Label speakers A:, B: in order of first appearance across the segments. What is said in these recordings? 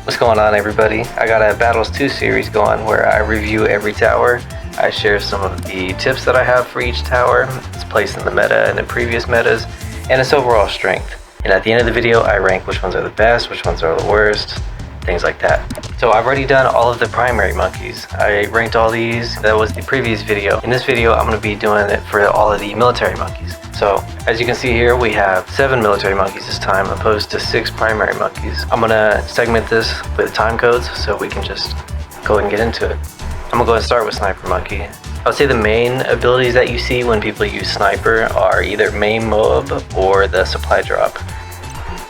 A: What's going on, everybody? I got a Battles 2 series going where I review every tower. I share some of the tips that I have for each tower, its place in the meta and in previous metas, and its overall strength. And at the end of the video, I rank which ones are the best, which ones are the worst, things like that. So I've already done all of the primary monkeys. I ranked all these. That was the previous video. In this video, I'm going to be doing it for all of the military monkeys. So as you can see here, we have 7 military monkeys this time opposed to 6 primary monkeys. I'm going to segment this with time codes so we can just go ahead and get into it. I'm going to go ahead and start with Sniper Monkey. I would say the main abilities that you see when people use Sniper are either main Moab or the supply drop.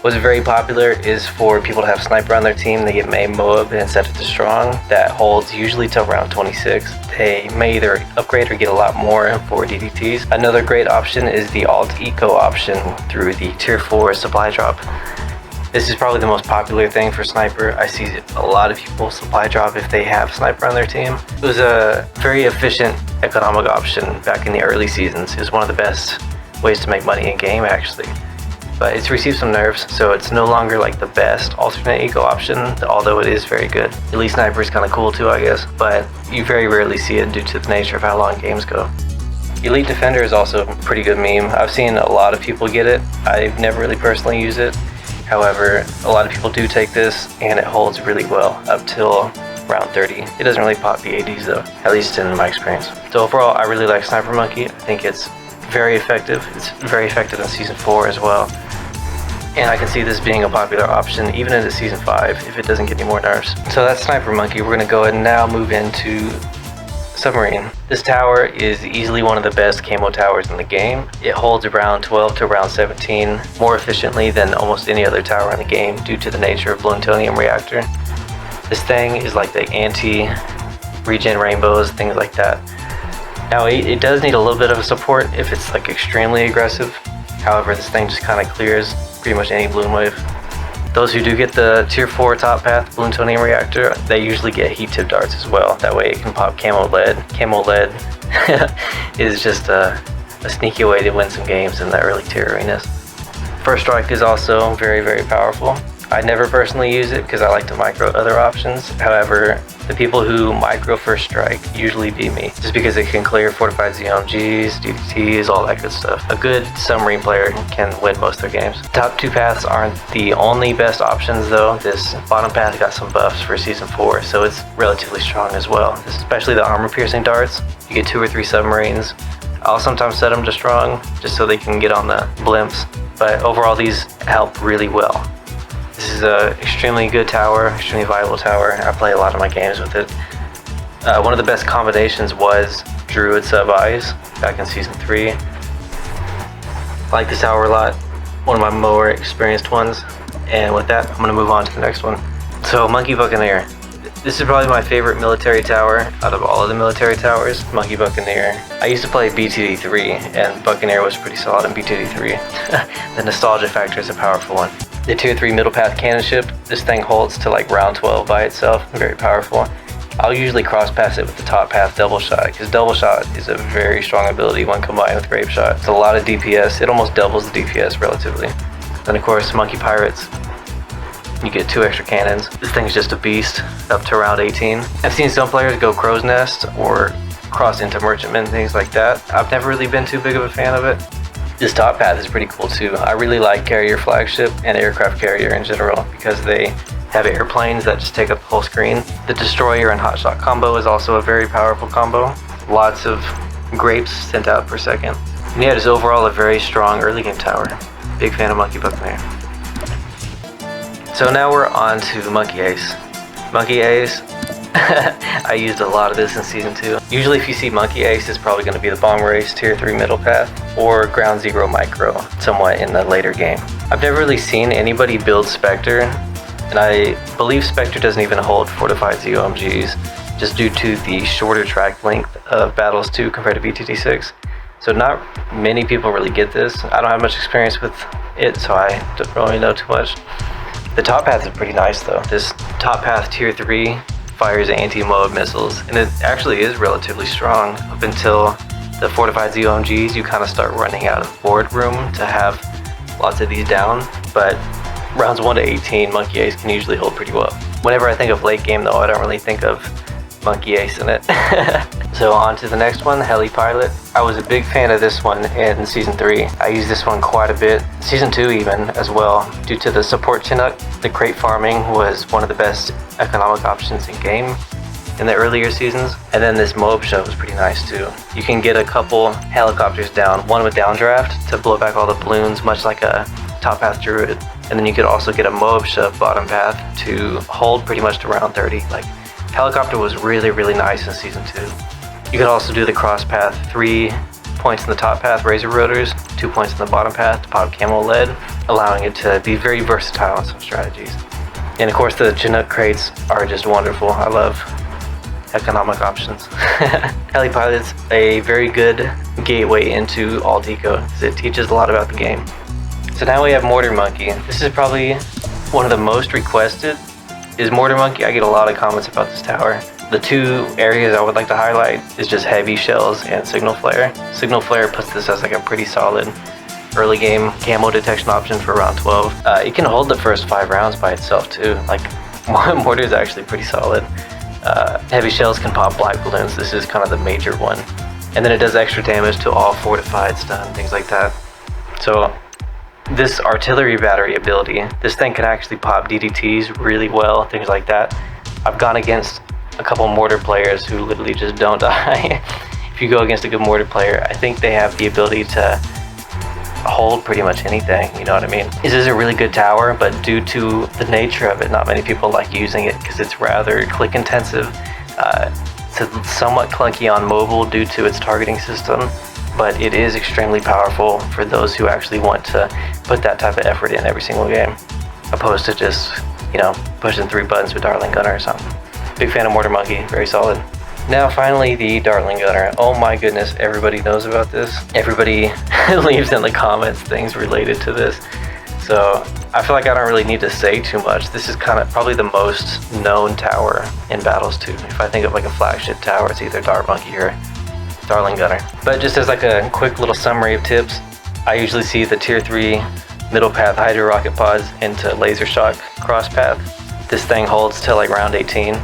A: What's very popular is for people to have Sniper on their team. They get main Moab and set it to strong. That holds usually till round 26. They may either upgrade or get a lot more for DDTs. Another great option is the alt eco option through the tier 4 supply drop. This is probably the most popular thing for Sniper. I see a lot of people supply drop if they have Sniper on their team. It was a very efficient economic option back in the early seasons. It was one of the best ways to make money in game, actually. But it's received some nerfs, so it's no longer like the best alternate eco option, although it is very good. Elite Sniper is kind of cool too, I guess, but you very rarely see it due to the nature of how long games go. Elite Defender is also a pretty good meme. I've seen a lot of people get it. I've never really personally used it. However, a lot of people do take this, and it holds really well up till round 30. It doesn't really pop the ADs though, at least in my experience. So overall, I really like Sniper Monkey. I think it's very effective. It's very effective in Season 4 as well. And I can see this being a popular option even into Season 5 if it doesn't get any more nerfs. So that's Sniper Monkey. We're going to go ahead and now move into Submarine. This tower is easily one of the best camo towers in the game. It holds around 12 to around 17 more efficiently than almost any other tower in the game due to the nature of plutonium reactor. This thing is like the anti-regen rainbows, things like that. Now it does need a little bit of support if it's like extremely aggressive. However, this thing just kind of clears pretty much any bloon wave. Those who do get the tier 4 top path plutonium reactor, they usually get heat tip darts as well. That way it can pop camo lead. Camo lead is just a sneaky way to win some games in the early tier arenas. First strike is also very, very powerful. I never personally use it because I like to micro other options. However, the people who micro first strike usually beat me just because it can clear fortified ZOMGs, DDTs, all that good stuff. A good submarine player can win most of their games. Top 2 paths aren't the only best options though. This bottom path got some buffs for Season 4, so it's relatively strong as well. Especially the armor piercing darts. You get 2 or 3 submarines. I'll sometimes set them to strong just so they can get on the blimps. But overall these help really well. This is an extremely good tower, extremely viable tower. I play a lot of my games with it. One of the best combinations was Druid Sub Eyes back in Season 3. I like this tower a lot. One of my more experienced ones. And with that, I'm going to move on to the next one. So, Monkey Buccaneer. This is probably my favorite military tower out of all of the military towers, Monkey Buccaneer. I used to play BTD 3, and Buccaneer was pretty solid in BTD 3. The nostalgia factor is a powerful one. The tier 3 middle path cannon ship, this thing holds to like round 12 by itself, very powerful. I'll usually cross pass it with the top path double shot, because double shot is a very strong ability when combined with grape shot. It's a lot of DPS, it almost doubles the DPS relatively. Then of course, Monkey Pirates, you get 2 extra cannons. This thing's just a beast, up to round 18. I've seen some players go Crow's Nest or cross into Merchantman, things like that. I've never really been too big of a fan of it. This top path is pretty cool too. I really like carrier flagship and aircraft carrier in general because they have airplanes that just take up the whole screen. The destroyer and hotshot combo is also a very powerful combo. Lots of grapes sent out per second. And yeah, it is overall a very strong early game tower. Big fan of Monkey Buccaneer. So now we're on to Monkey Ace. Monkey Ace, I used a lot of this in Season 2. Usually if you see Monkey Ace, it's probably going to be the Bomber Ace tier 3 middle path or Ground Zero Micro somewhat in the later game. I've never really seen anybody build Spectre, and I believe Spectre doesn't even hold fortified ZOMGs just due to the shorter track length of Battles 2 compared to BTD 6. So not many people really get this. I don't have much experience with it, so I don't really know too much. The top path is pretty nice though. This top path tier 3 fires anti-Moab missiles, and it actually is relatively strong up until the fortified ZOMGs. You kind of start running out of board room to have lots of these down, but rounds 1 to 18, Monkey Ace can usually hold pretty well. Whenever I think of late game though, I don't really think of Monkey Ace in it. So on to the next one, Heli Pilot. I was a big fan of this one in Season 3. I used this one quite a bit. Season 2 even as well. Due to the support Chinook, the crate farming was one of the best economic options in game in the earlier seasons. And then this Moab shove was pretty nice too. You can get a couple helicopters down, one with downdraft to blow back all the balloons, much like a top path druid. And then you could also get a Moab shove bottom path to hold pretty much to round 30. Like, helicopter was really nice in Season 2. You could also do the cross path, 3 points in the top path, razor rotors, 2 points in the bottom path to pop camo lead, allowing it to be very versatile in some strategies. And of course the Chinook crates are just wonderful. I love economic options. Heli Pilot's a very good gateway into alt eco because it teaches a lot about the game. So now we have Mortar Monkey. This is probably one of the most requested is Mortar Monkey. I get a lot of comments about this tower. The two areas I would like to highlight is just heavy shells and signal flare. Signal flare puts this as like a pretty solid early game camo detection option for round 12. It can hold the first 5 rounds by itself too. Like, Mortar is actually pretty solid. Heavy shells can pop black balloons. This is kind of the major one. And then it does extra damage to all fortified, stun, things like that. So this artillery battery ability, this thing can actually pop DDTs really well, things like that. I've gone against a couple Mortar players who literally just don't die. If you go against a good Mortar player, I think they have the ability to hold pretty much anything, you know what I mean? This is a really good tower, but due to the nature of it, not many people like using it because it's rather click intensive. It's somewhat clunky on mobile due to its targeting system, but it is extremely powerful for those who actually want to put that type of effort in every single game, opposed to just, you know, pushing 3 buttons with Dartling Gunner or something. Big fan of Mortar Monkey, very solid. Now finally the Dartling Gunner. Oh my goodness, everybody knows about this. Everybody leaves in the comments things related to this. So I feel like I don't really need to say too much. This is kind of probably the most known tower in Battles 2. If I think of like a flagship tower, it's either Dartling Monkey or Dartling Gunner. But just as like a quick little summary of tips, I usually see the tier 3 middle path hydro rocket pods into laser shock cross path. This thing holds till like round 18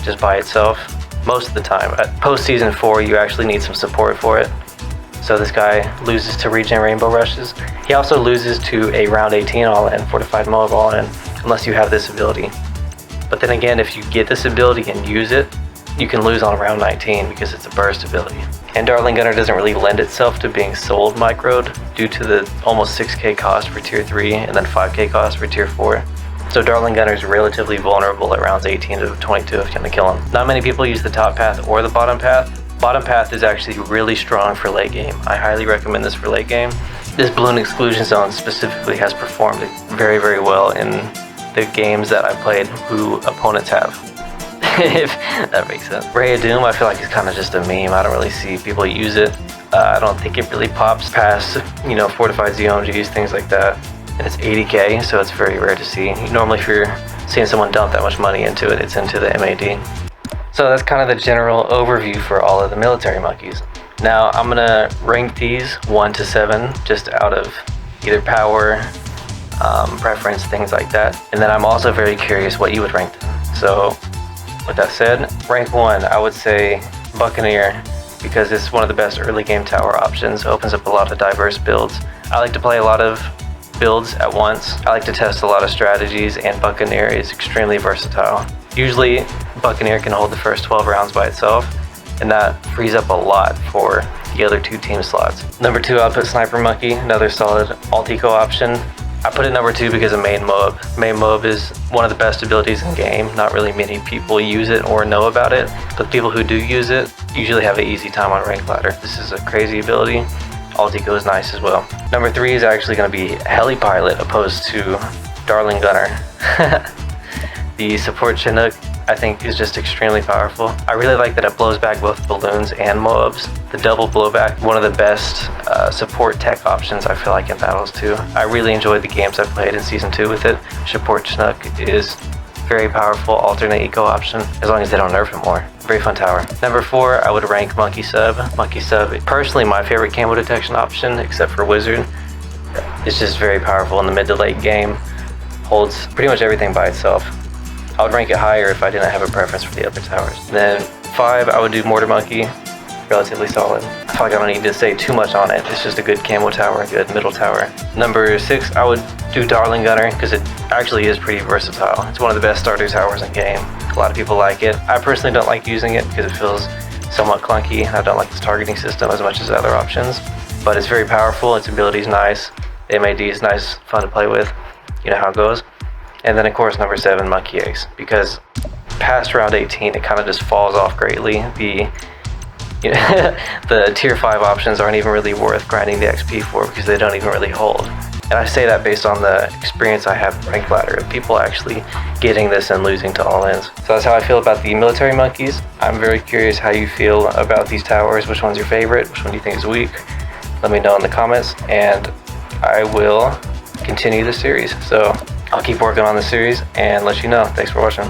A: just by itself most of the time. At post season 4 you actually need some support for it. So this guy loses to regen rainbow rushes. He also loses to a round 18 all-in, fortified Moab all-in, unless you have this ability. But then again, if you get this ability and use it, you can lose on round 19 because it's a burst ability. And Dartling Gunner doesn't really lend itself to being sold microed due to the almost 6k cost for tier 3 and then 5k cost for tier 4. So Dartling Gunner is relatively vulnerable at rounds 18 to 22 if you want to kill him. Not many people use the top path or the bottom path. Bottom path is actually really strong for late game. I highly recommend this for late game. This balloon exclusion zone specifically has performed very well in the games that I've played who opponents have. If that makes sense. Ray of Doom I feel like is kind of just a meme. I don't really see people use it. I don't think it really pops past, you know, fortified ZOMGs, things like that. And it's 80k, so it's very rare to see. Normally if you're seeing someone dump that much money into it, it's into the MAD. So that's kind of the general overview for all of the military monkeys. Now I'm gonna rank these 1 to 7 just out of either power, preference, things like that. And then I'm also very curious what you would rank them. So with that said, rank 1, I would say Buccaneer, because it's one of the best early game tower options. Opens up a lot of diverse builds. I like to play a lot of builds at once. I like to test a lot of strategies, and Buccaneer is extremely versatile. Usually Buccaneer can hold the first 12 rounds by itself, and that frees up a lot for the other 2 team slots. Number 2, I'll put Sniper Monkey, another solid alt eco option. I put it number 2 because of main Moab. Main Moab is one of the best abilities in game. Not really many people use it or know about it, but people who do use it usually have an easy time on rank ladder. This is a crazy ability. Alt eco is nice as well. Number 3 is actually going to be Heli Pilot opposed to Dartling Gunner. The support Chinook I think is just extremely powerful. I really like that it blows back both balloons and Moabs. The double blowback, one of the best support tech options I feel like in Battles 2. I really enjoyed the games I played in Season 2 with it. Support Chinook is very powerful alternate eco option as long as they don't nerf it more. Very fun tower. Number 4, I would rank Monkey Sub. Monkey Sub, personally my favorite camo detection option except for Wizard. It's just very powerful in the mid to late game. holds pretty much everything by itself. I would rank it higher if I didn't have a preference for the other towers. Then 5, I would do Mortar Monkey, relatively solid. I feel like I don't need to say too much on it. It's just a good camo tower, a good middle tower. Number 6, I would do Dartling Gunner because it actually is pretty versatile. It's one of the best starter towers in game. A lot of people like it. I personally don't like using it because it feels somewhat clunky. I don't like this targeting system as much as other options, but it's very powerful. Its ability is nice. The MAD is nice, fun to play with. You know how it goes. And then of course number 7, Monkey Ace, because past round 18 it kind of just falls off greatly. The tier 5 options aren't even really worth grinding the XP for because they don't even really hold. And I say that based on the experience I have in Rank Ladder of people actually getting this and losing to all-ins. So that's how I feel about the military monkeys. I'm very curious how you feel about these towers. Which one's your favorite? Which one do you think is weak? Let me know in the comments and I will continue the series. So I'll keep working on the series and let you know. Thanks for watching.